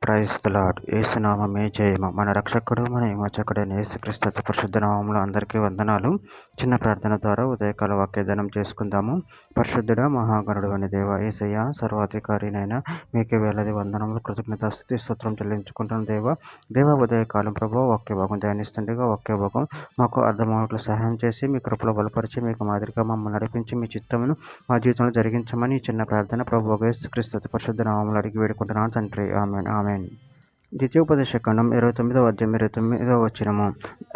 Praise the lord. యేసునామమే జయము. మన రక్షకుడు, మన విమోచకుడైన యేసుక్రీస్తు అతి పరిశుద్ధ నామములో అందరికీ వందనాలు. చిన్న ప్రార్థన ద్వారా ఉదయకాల వాక్యదానం చేసుకుందాము. పరిశుద్ధుడ, మహాగణుడు అని దేవ యేసయ్య, సర్వాధికారినైనా మీకే వేలాది వందనములు, కృతజ్ఞతాస్తుతి స్తోత్రం చెల్లించుకుంటున్న దేవ ఉదయకాలం ప్రభు వాక్య భాగం ధ్యానిస్తుండగా వాక్య భాగం మాకు అర్థమవుట్లు సహాయం చేసి మీ కృపలో బలపరిచి మీకు మాదిరిగా మమ్మల్ని నడిపించి మీ చిత్తమును మా జీవితంలో జరిగించమని చిన్న ప్రార్థన ప్రభు యేసుక్రీస్తు అతి పరిశుద్ధ నామములో అడిగి వేడుకుంటున్నాను తండ్రి. Amen amen. ద్వితీయోపదేశకాండం 29వ అధ్యాయం 29వ వచనము.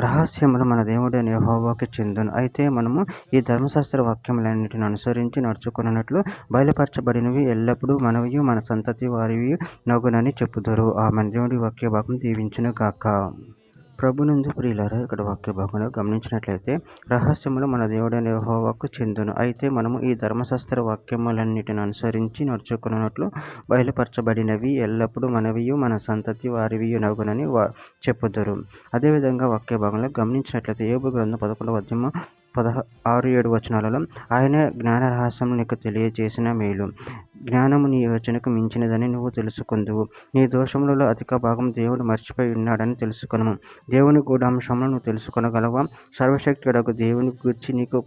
రహస్యములు మన దేవుడైన యెహోవాకి చెందును. అయితే మనము ఈ ధర్మశాస్త్ర వాక్యములన్నిటిని అనుసరించి నడుచుకున్నట్లు బయలుపరచబడినవి ఎల్లప్పుడూ మనవియు మన సంతతి వారివి నగునని చెప్పుదురు. ఆమెన్. దేవుడి వాక్య భాగం దీవించును గాక. ప్రభునందు ప్రియులారా, ఇక్కడ వాక్య భాగంలో గమనించినట్లయితే రహస్యములు మన దేవుడైన యెహోవాకు చెందును. అయితే మనము ఈ ధర్మశాస్త్ర వాక్యములన్నిటిని అనుసరించి నడుచుకున్నట్లు బయలుపరచబడినవి ఎల్లప్పుడూ మనవియు మన సంతతి వారివియు నగునని చెప్పుదురు. అదేవిధంగా వాక్య భాగంలో గమనించినట్లయితే యోబు గ్రంథం 11వ అధ్యాయము 6-7 వచనాలలో ఆయన జ్ఞాన రహస్యం నీకు తెలియజేసిన మేలు, జ్ఞానము నీ యోచనకు మించినదని నువ్వు తెలుసుకుందువు. నీ దోషములలో అధిక భాగం దేవుడు మర్చిపోయి ఉన్నాడని తెలుసుకొనుము. దేవుని గూఢాంశములను నువ్వు తెలుసుకొనగలవా? సర్వశక్తుడగు దేవుని గూర్చి నీకు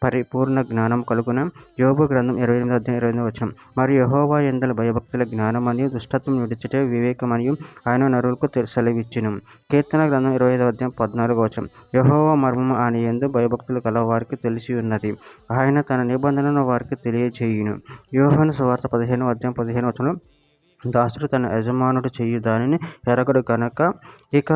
పరిపూర్ణ జ్ఞానం కలుగున. యోబు గ్రంథం 28వ అధ్యాయం 28వ వచనం. మరియు యెహోవా యందల భయభక్తుల జ్ఞానమనియు విడుచుట విడిచిటే వివేకమనియు ఆయన నరులకు సెలవిచ్చెను. కీర్తన గ్రంథం 25వ అధ్యాయం 14వ వచనం. యెహోవా మర్మము ఆయన యందు భయభక్తులు కల వారికి తెలిసి ఉన్నది, ఆయన తన నిబంధనను వారికి తెలియజేయును. యోహాను సువార్త 15వ అధ్యాయం 15వ వచనంలో దాసుడు తన యజమానుడు చేయు దానిని ఎరగడు గనక ఇక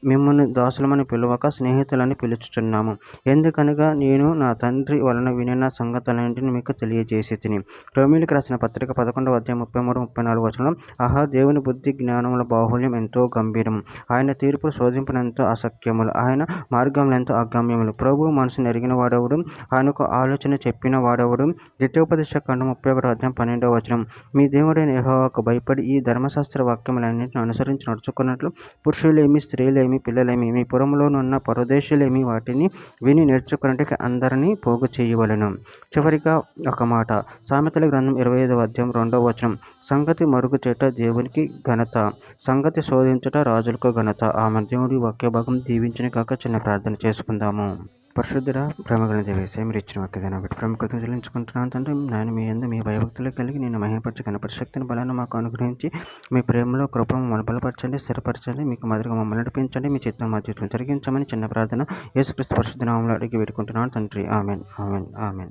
మిమ్మల్ని దాసులమని పిలువక స్నేహితులని పిలుచుచున్నాము. ఎందుకనగా నేను నా తండ్రి వలన వినిన సంగతులన్నింటినీ మీకు తెలియజేసి తిని. రోమీయులకు రాసిన పత్రిక 11వ అధ్యాయం 33-34 వచనం. ఆహా, దేవుని బుద్ధి జ్ఞానముల బాహుల్యం ఎంతో గంభీరము, ఆయన తీర్పులు శోధింపునెంతో అసఖ్యములు, ఆయన మార్గములెంతో అగమ్యములు. ప్రభువు మనసును ఎరిగిన వాడెవడు? ఆయనకు ఆలోచన చెప్పిన వాడెవడు? ద్వితీయోపదేశకాండం 31వ అధ్యాయం 12వ వచనం. మీ దేవుడైన యెహోవాకు భయపడి ఈ ధర్మశాస్త్ర వాక్యములన్నింటిని అనుసరించి నడుచుకున్నట్లు పురుషులేమి, స్త్రీలేమి, పిల్లలేమి, మీ పురములోనున్న పరదేశులేమి వాటిని విని నేర్చుకున్నట్టుగా అందరినీ పోగు చేయవలెను. చివరిగా ఒక మాట. సామెతల గ్రంథం 25వ అధ్యాయం 2వ వచనం. సంగతి మరుగు చేట దేవునికి ఘనత, సంగతి శోధించుట రాజులకు ఘనత. ఆమె. దేవుడి వాక్య భాగం దీవించిన కాక. చిన్న ప్రార్థన చేసుకుందాము. పరిశుద్ధుడ, ప్రేమగల దేవేశ, మీరు ఇచ్చిన వాక్యదాన్ని బట్టి ప్రముఖతను చెల్లించుకుంటున్నాను తండ్రి. నేను మీ యందు మీ భయభక్తులు కలిగి నేను మహిమపరచ కనపడి శక్తిని బలాన్ని మాకు అనుగ్రహించి మీ ప్రేమలో కృపను మమ్మల్ని బలపరచండి, స్థిరపరచండి, మీకు మాదిరిగా మమ్మల్ని నడిపించండి, మీ చిత్తం మా జీవితం జరిగించమని చిన్న ప్రార్థన యేసుక్రీస్తు పరిశుద్ధ నామములో అడిగి వేడుకుంటున్నాను తండ్రి. Amen amen amen.